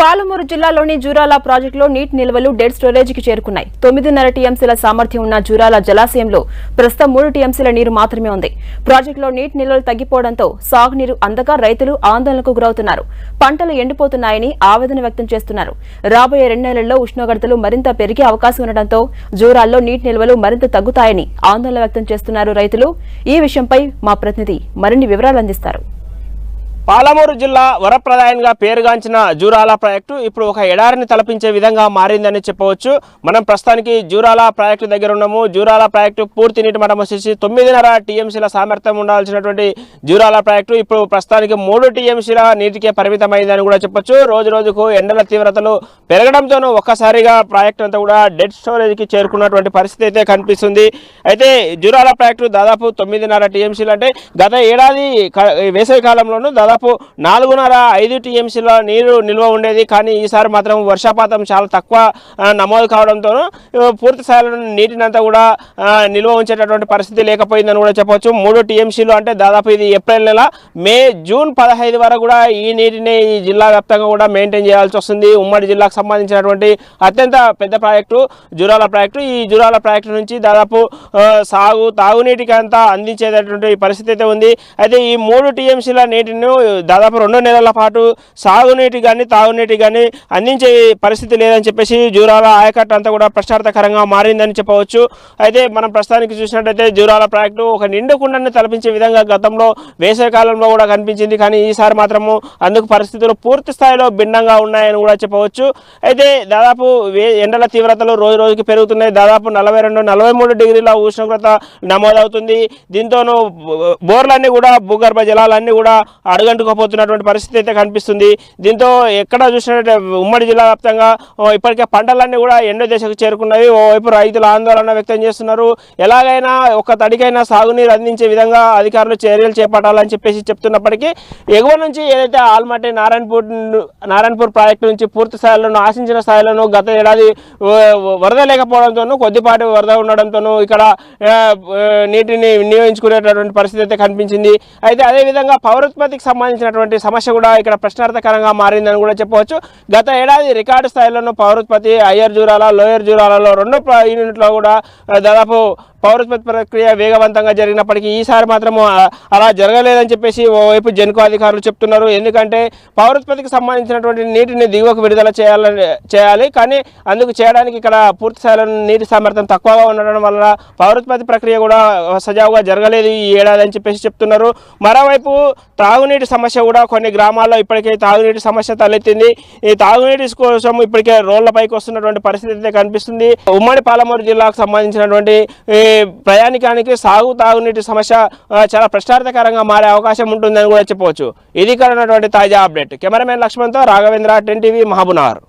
పాలమూరు జిల్లాలోని జూరాల ప్రాజెక్టులో నీటి నిల్వలు డెడ్ స్టోరేజీకి చేరుకున్నాయి. 9.5 టీఎంసీల సామర్థ్యం ఉన్న జూరాల జలాశయంలో ప్రస్తుతం 3 టీఎంసీల నీరు మాత్రమే ఉంది. ప్రాజెక్టులో నీటి నిల్వలు తగ్గిపోవడంతో సాగునీరు అందక రైతులు ఆందోళనకు గురవుతున్నారు. పంటలు ఎండిపోతున్నాయని ఆవేదన వ్యక్తం చేస్తున్నారు. రాబోయే 2 నెలల్లో ఉష్ణోగ్రతలు మరింత పెరిగే అవకాశం ఉండడంతో జూరాల్లో నీటి నిల్వలు మరింత తగ్గుతాయని ఆందోళన వ్యక్తం చేస్తున్నారు రైతులు. ఈ విషయంపై మా ప్రతినిధి మరిన్ని వివరాలు అందిస్తారు. పాలమూరు జిల్లా వరప్రదాయంగా పేరుగాంచిన జూరాల ప్రాజెక్టు ఇప్పుడు ఒక ఎడారిని తలపించే విధంగా మారిందని చెప్పవచ్చు. మనం ప్రస్తుతానికి జూరాల ప్రాజెక్టు దగ్గర ఉన్నాము. జూరాల ప్రాజెక్టు పూర్తి నీటి మట్టం వచ్చేసి 9.5 టీఎంసీల సామర్థ్యం ఉండాల్సినటువంటి జూరాల ప్రాజెక్టు ఇప్పుడు ప్రస్తుతానికి 3 టీఎంసీల నీటికే పరిమితమైందని కూడా చెప్పొచ్చు. రోజు రోజుకు ఎండల తీవ్రతలు పెరగడంతోనూ ఒక్కసారిగా ప్రాజెక్టు అంతా కూడా డెడ్ స్టోరేజ్కి చేరుకున్నటువంటి పరిస్థితి అయితే కనిపిస్తుంది. అయితే జూరాల ప్రాజెక్టు దాదాపు 9.5 టీఎంసీలు అంటే గత ఏడాది వేసవి కాలంలోనూ దాదాపు 4.5 టీఎంసీల నీరు నిల్వ ఉండేది. కానీ ఈసారి మాత్రం వర్షపాతం చాలా తక్కువ నమోదు కావడంతో పూర్తి స్థాయిలో నీటినంతా కూడా నిల్వ ఉంచేటటువంటి పరిస్థితి లేకపోయిందని కూడా చెప్పవచ్చు. 3 టీఎంసీలు అంటే దాదాపు ఇది ఏప్రిల్ నెల, మే, జూన్ 15 వరకు కూడా ఈ నీటిని ఈ జిల్లా వ్యాప్తంగా కూడా మెయింటైన్ చేయాల్సి వస్తుంది. ఉమ్మడి జిల్లాకు సంబంధించినటువంటి అత్యంత పెద్ద ప్రాజెక్టు జూరాల ప్రాజెక్టు. ఈ జూరాల ప్రాజెక్టు నుంచి దాదాపు తాగునీటికి అంతా అందించేటటువంటి పరిస్థితి అయితే ఉంది. అయితే ఈ 3 టీఎంసీల నీటిని దాదాపు 2 నెలల పాటు సాగునీటి కానీ తాగునీటి కానీ అందించే పరిస్థితి లేదని చెప్పేసి జూరాల ఆయకట్టు అంతా కూడా ప్రశ్నార్థకరంగా మారిందని చెప్పవచ్చు. అయితే మనం ప్రస్తుతానికి చూసినట్టయితే జూరాల ప్రాజెక్టు ఒక నిండు కుండని తలపించే విధంగా గతంలో వేసవి కాలంలో కూడా కనిపించింది. కానీ ఈసారి మాత్రము అందుకు పరిస్థితులు పూర్తి స్థాయిలో భిన్నంగా ఉన్నాయని కూడా చెప్పవచ్చు. అయితే దాదాపు ఎండల తీవ్రతలు రోజు రోజుకి పెరుగుతున్నాయి. దాదాపు 42-43 డిగ్రీల ఉష్ణోగ్రత నమోదవుతుంది. దీంతోనూ బోర్లన్నీ కూడా భూగర్భ జలాలన్నీ కూడా అడుగంటుకుపోతున్నటువంటి పరిస్థితి అయితే కనిపిస్తుంది. దీంతో ఎక్కడ చూసినట్టు ఉమ్మడి జిల్లా వ్యాప్తంగా ఇప్పటికే పంటలన్నీ కూడా ఎండ దశకు చేరుకున్నవి. ఓవైపు రైతులు ఆందోళన వ్యక్తం చేస్తున్నారు. ఎలాగైనా ఒక తడికైనా సాగునీరు అందించే విధంగా అధికారులు చర్యలు చేపట్టాలని చెప్పేసి చెప్తున్నప్పటికీ ఎగువ నుంచి ఏదైతే ఆల్మట్టి నారాయణపూర్ ప్రాజెక్టు నుంచి పూర్తి స్థాయిలోనూ ఆశించిన స్థాయిలోనూ గత ఏడాది వరద లేకపోవడంతోనూ కొద్దిపాటి వరద ఉండడంతోనూ ఇక్కడ నీటిని వినియోగించుకునేటటువంటి పరిస్థితి అయితే కనిపించింది. అయితే అదేవిధంగా పౌరోత్పత్తికి సంబంధించినటువంటి సమస్య కూడా ఇక్కడ ప్రశ్నార్థకరంగా మారిందని కూడా చెప్పవచ్చు. గత ఏడాది రికార్డు స్థాయిలోనూ పౌరోత్పత్తి హయ్యర్ జూరాల, లోయర్ జూరాలలో 2 యూనిట్లో కూడా దాదాపు పౌరోత్పత్తి ప్రక్రియ వేగవంతంగా జరిగినప్పటికీ ఈసారి మాత్రము అలా జరగలేదని చెప్పేసి ఓవైపు జెన్కో అధికారులు చెప్తున్నారు. ఎందుకంటే పౌరోత్పత్తికి సంబంధించినటువంటి నీటిని దిగువకు విడుదల చేయాలి. కానీ అందుకు చేయడానికి ఇక్కడ పూర్తి స్థాయిలో నీటి సామర్థ్యం తక్కువగా ఉండడం వల్ల పౌరోత్పత్తి ప్రక్రియ కూడా సజావుగా జరగలేదు ఈ ఏడాది అని చెప్పేసి చెప్తున్నారు. మరోవైపు తాగునీటి సమస్య కూడా కొన్ని గ్రామాల్లో ఇప్పటికే తాగునీటి సమస్య తలెత్తింది. ఈ తాగునీటి కోసం ఇప్పటికే రోడ్లపైకి వస్తున్నటువంటి పరిస్థితి అయితే కనిపిస్తుంది. ఉమ్మడి పాలమూరు జిల్లాకు సంబంధించినటువంటి ప్రయాణికానికి తాగునీటి సమస్య చాలా ప్రశ్నార్థకరంగా మారే అవకాశం ఉంటుందని కూడా చెప్పవచ్చు. ఇది కనున్నటువంటి తాజా అప్డేట్. కెమెరామెన్ లక్ష్మణ్తో రాఘవేంద్ర, 10 టీవీ, మహబూబ్నగర్.